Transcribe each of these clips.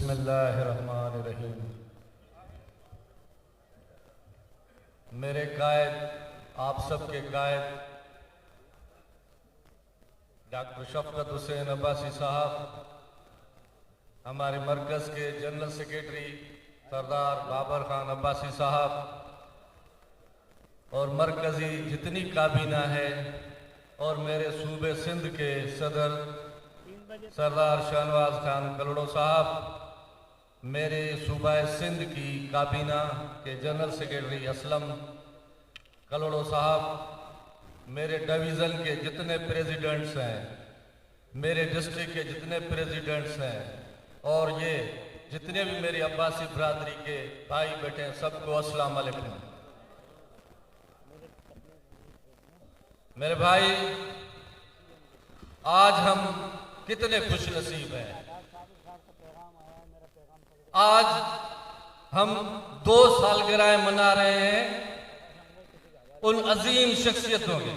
बिस्मिल्लाहिर्रहमानिर्रहीम। मेरे कायद, आप सबके कायद डॉक्टर शफकत हुसैन अब्बासी साहब, हमारे मरकज़ के जनरल सेक्रेटरी सरदार बाबर खान अब्बासी साहब और मरकज़ी जितनी काबीना है और मेरे सूबे सिंध के सदर सरदार शाहनवाज खान कलड़ो साहब, मेरे सूबा सिंध की काबीना के जनरल सेक्रेटरी असलम कलड़ो साहब, मेरे डिवीज़न के जितने प्रेसिडेंट्स हैं, मेरे डिस्ट्रिक्ट के जितने प्रेसिडेंट्स हैं और ये जितने भी मेरी अब्बासी बरादरी के भाई बैठे हैं, सबको अस्सलाम वालेकुम। मेरे भाई, आज हम कितने खुश नसीब हैं। आज हम 2 सालगिरह मना रहे हैं उन अजीम शख्सियतों की।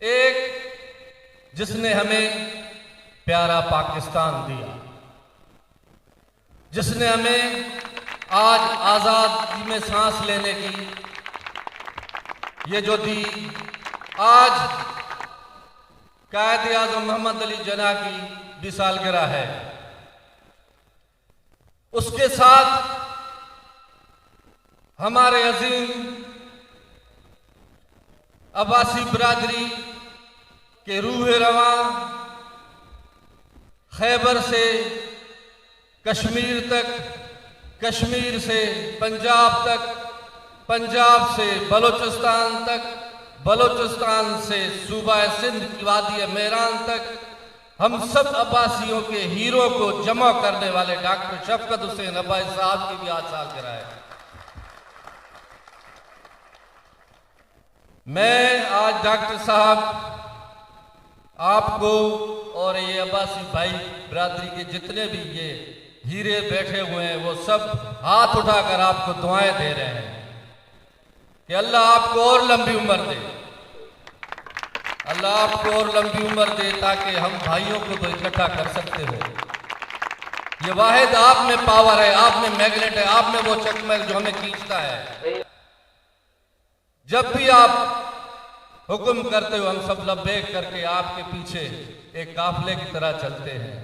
एक जिसने हमें प्यारा पाकिस्तान दिया, जिसने हमें आज आज़ादी में सांस लेने की ये जो दी। आज कायद आज़म मोहम्मद अली जिन्ना की भी सालगिरह है। उसके साथ हमारे अजीम अब्बासी बरादरी के रूह रवां खैबर से कश्मीर तक, कश्मीर से पंजाब तक, पंजाब से बलोचिस्तान तक, बलोचिस्तान से सूबा सिंध की वादी मेरान तक, हम सब अब्बासियों के हीरो को जमा करने वाले डॉक्टर शफकत हुसैन अब्बासी साहब की भी आज सालगिरह है। मैं आज डॉक्टर साहब आपको और ये अब्बासी भाई बरादरी के जितने भी ये हीरे बैठे हुए हैं, वो सब हाथ उठाकर आपको दुआएं दे रहे हैं कि अल्लाह आपको और लंबी उम्र दे, अल्लाह आपको और लंबी उम्र दे, ताकि हम भाइयों को तो इकट्ठा कर सकते हो। ये वाहिद आप में पावर है, आप में मैग्नेट है, आप में वो चकमक जो हमें खींचता है। जब भी आप हुक्म करते हो, हम सब लब्बैक करके आपके पीछे एक काफिले की तरह चलते हैं।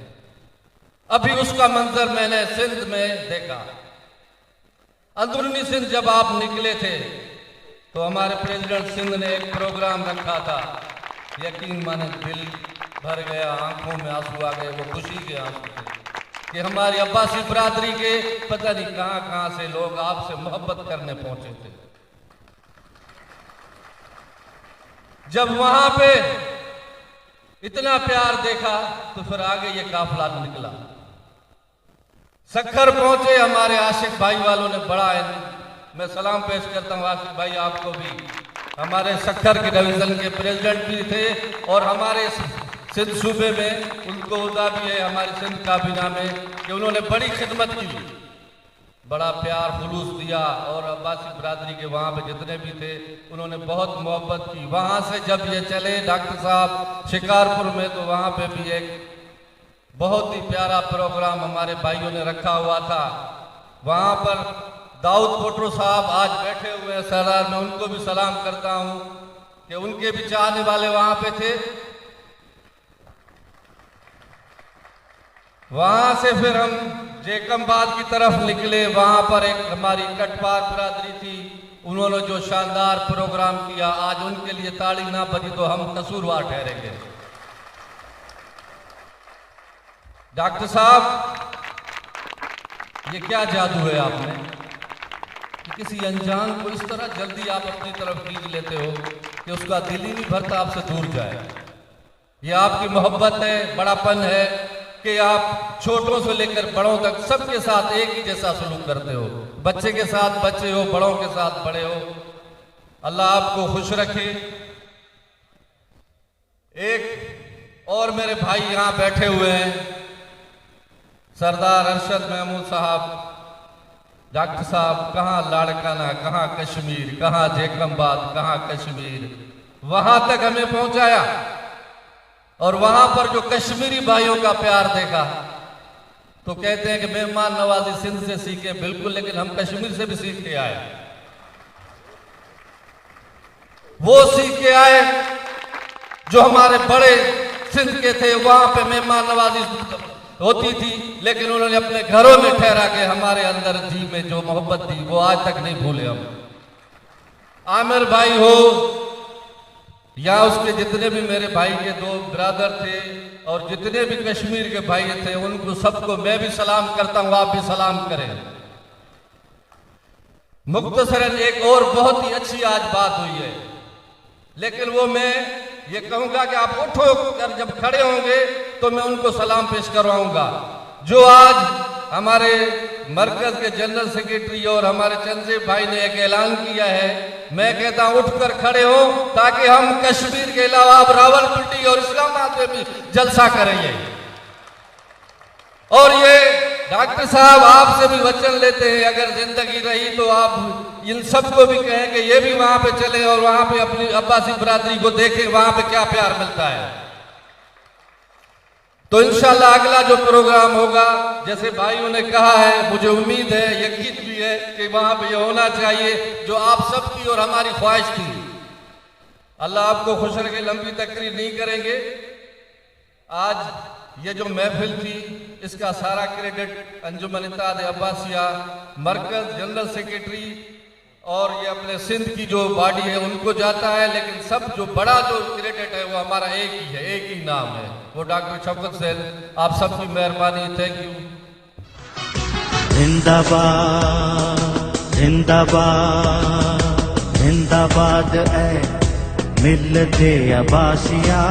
अभी उसका मंजर मैंने सिंध में देखा। अंदरूनी सिंध जब आप निकले थे तो हमारे प्रेसिडेंट सिंध ने एक प्रोग्राम रखा था। यकीन माने दिल भर गया, आंखों में आंसू आ गए, वो खुशी के आंसू थे कि हमारी अब्बासी बरादरी के पता नहीं कहां कहां से लोग आपसे मोहब्बत करने पहुंचे थे। जब वहां पे इतना प्यार देखा तो फिर आगे ये काफिला निकला। सखर पहुंचे हमारे आशिक भाई वालों ने, बड़ा है, मैं सलाम पेश करता हूं आशिक भाई आपको भी। हमारे सखर के डिवीजन के प्रेसिडेंट भी थे और हमारे सिंध सूबे में उनको उदा भी है हमारी सिंध काबीना में कि उन्होंने बड़ी खिदमत की, बड़ा प्यार खुलूस दिया। और अब्बासी बरादरी के वहाँ पे जितने भी थे उन्होंने बहुत मोहब्बत की। वहाँ से जब ये चले डॉक्टर साहब शिकारपुर में, तो वहाँ पे भी एक बहुत ही प्यारा प्रोग्राम हमारे भाइयों ने रखा हुआ था। वहाँ पर दाऊद पोटरो साहब आज बैठे हुए हैं सरदार, मैं उनको भी सलाम करता हूँ कि उनके भी चाहने वाले वहाँ पे थे। वहाँ से फिर हम जेकमबाद की तरफ निकले। वहाँ पर एक हमारी कटपार बरादरी थी, उन्होंने जो शानदार प्रोग्राम किया, आज उनके लिए ताली ना बजी तो हम कसूरवार ठहरेंगे। डॉक्टर साहब, ये क्या जादू है आप में कि किसी अनजान को इस तरह जल्दी आप अपनी तरफ खींच लेते हो कि उसका दिल ही नहीं भरता आपसे दूर जाए। ये आपकी मोहब्बत है, बड़ापन है कि आप छोटों से लेकर बड़ों तक सबके साथ एक ही जैसा सलूक करते हो। बच्चे के साथ बच्चे हो, बड़ों के साथ बड़े हो। अल्लाह आपको खुश रखे। एक और मेरे भाई यहाँ बैठे हुए हैं, सरदार अरशद महमूद साहब। डॉक्टर साहब, कहाँ लाड़काना, कहाँ कश्मीर, कहाँ जेकमबाद, कहाँ कश्मीर, वहां तक हमें पहुंचाया। और वहां पर जो कश्मीरी भाइयों का प्यार देखा, तो कहते हैं कि मेहमान नवाजी सिंध से सीखे, बिल्कुल, लेकिन हम कश्मीर से भी सीख के आए। वो सीख के आए जो हमारे बड़े सिंध के थे, वहां पे मेहमान नवाजी होती थी, लेकिन उन्होंने अपने घरों में ठहरा के हमारे अंदर जी में जो मोहब्बत थी वो आज तक नहीं भूले हम। आमिर भाई हो या उसके जितने भी मेरे भाई के दो ब्रदर थे और जितने भी कश्मीर के भाई थे, उनको सबको मैं भी सलाम करता हूं, आप भी सलाम करें। मुख्तसरन एक और बहुत ही अच्छी आज बात हुई है, लेकिन वो मैं ये कहूंगा कि आप उठो कर जब खड़े होंगे तो मैं उनको सलाम पेश करवाऊंगा। जो आज हमारे मरकज के जनरल सेक्रेटरी और हमारे चंद्रशेखर भाई ने एक ऐलान किया है, मैं कहता हूं उठकर खड़े हो ताकि हम कश्मीर के अलावा अब रावलपिंडी और इस्लामाबाद में भी जलसा करेंगे। और ये डॉक्टर साहब आपसे भी वचन लेते हैं, अगर जिंदगी रही तो आप इन सबको भी कहें कि ये भी वहां पे चले और वहां पे अपनी अब्बासी बरादरी को देखें, वहां पे क्या प्यार मिलता है। तो इंशाल्लाह अगला जो प्रोग्राम होगा, जैसे भाइयों ने कहा है, मुझे उम्मीद है, यकीन भी है कि वहां पे ये होना चाहिए जो आप सबकी और हमारी ख्वाहिश थी। अल्लाह आपको खुश रखे, लंबी तकरीर नहीं करेंगे। आज ये जो महफिल थी इसका सारा क्रेडिट अंजुमन इत्तेहाद अब्बासिया, मरकज, जनरल सेक्रेटरी और ये अपने सिंध की जो बॉडी है उनको जाता है, लेकिन सब जो बड़ा जो क्रेडिट है वो हमारा एक ही है, एक ही नाम है, वो डॉक्टर शौकत सैन। आप सबकी मेहरबानी, थैंक यू। जिंदाबाद जिंदाबाद जिंदाबाद ऐ मिल्लते अब्बासिया।